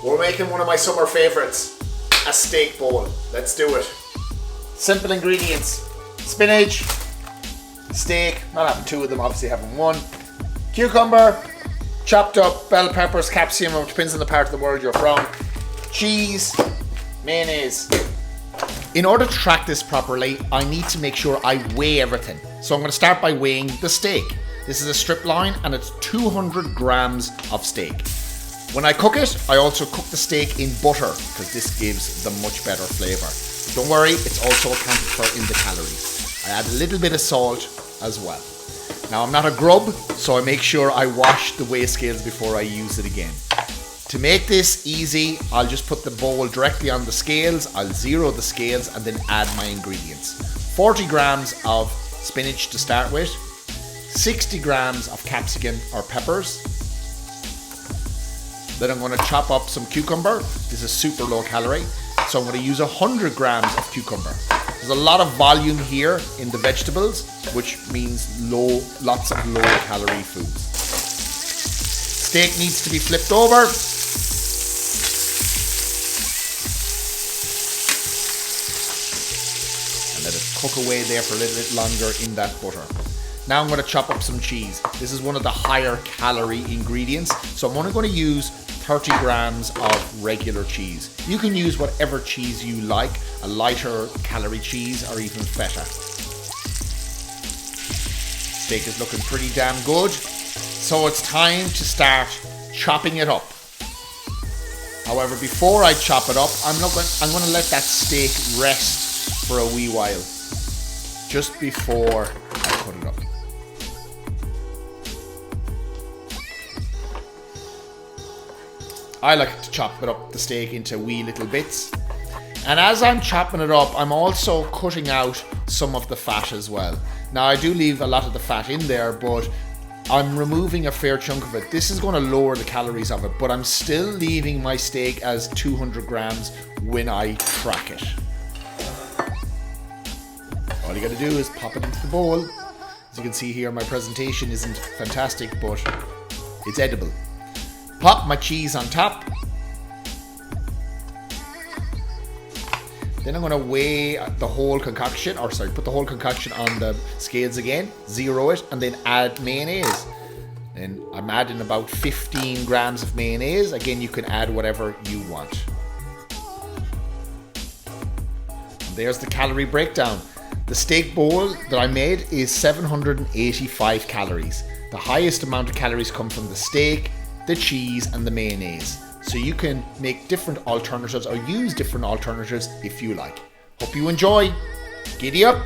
We're making one of my summer favorites, a steak bowl. Let's do it. Simple ingredients: spinach, steak, not having two of them, obviously having one, cucumber, chopped up bell peppers, capsicum, it depends on the part of the world you're from, cheese, mayonnaise. In order to track this properly, I need to make sure I weigh everything. So I'm going to start by weighing the steak. This is a strip loin and it's 200 grams of steak. When I cook it, I also cook the steak in butter because this gives the much better flavour. Don't worry, it's also accounted for in the calories. I add a little bit of salt as well. Now I'm not a grub, so I make sure I wash the weigh scales before I use it again. To make this easy, I'll just put the bowl directly on the scales, I'll zero the scales and then add my ingredients. 40 grams of spinach to start with, 60 grams of capsicum or peppers. Then I'm going to chop up some cucumber. This is super low calorie, so I'm going to use 100 grams of cucumber. There's a lot of volume here in the vegetables, which means lots of low calorie foods. Steak needs to be flipped over. And let it cook away there for a little bit longer in that butter. Now I'm going to chop up some cheese. This is one of the higher calorie ingredients, so I'm only going to use 30 grams of regular cheese. You can use whatever cheese you like, a lighter calorie cheese or even feta. Steak is looking pretty damn good, so it's time to start chopping it up. However, before I chop it up, I'm going to let that steak rest for a wee while, just before I put it up. I like to chop it up, the steak, into wee little bits. And as I'm chopping it up, I'm also cutting out some of the fat as well. Now I do leave a lot of the fat in there, but I'm removing a fair chunk of it. This is going to lower the calories of it, but I'm still leaving my steak as 200 grams when I track it. All you got to do is pop it into the bowl. As you can see here, my presentation isn't fantastic, but it's edible. Pop my cheese on top. Then I'm going to weigh the whole concoction, put the whole concoction on the scales again, zero it, and then add mayonnaise. And I'm adding about 15 grams of mayonnaise. Again, you can add whatever you want. And there's the calorie breakdown. The steak bowl that I made is 785 calories. The highest amount of calories come from the steak, the cheese and the mayonnaise. So you can make different alternatives or use different alternatives if you like. Hope you enjoy. Giddy up.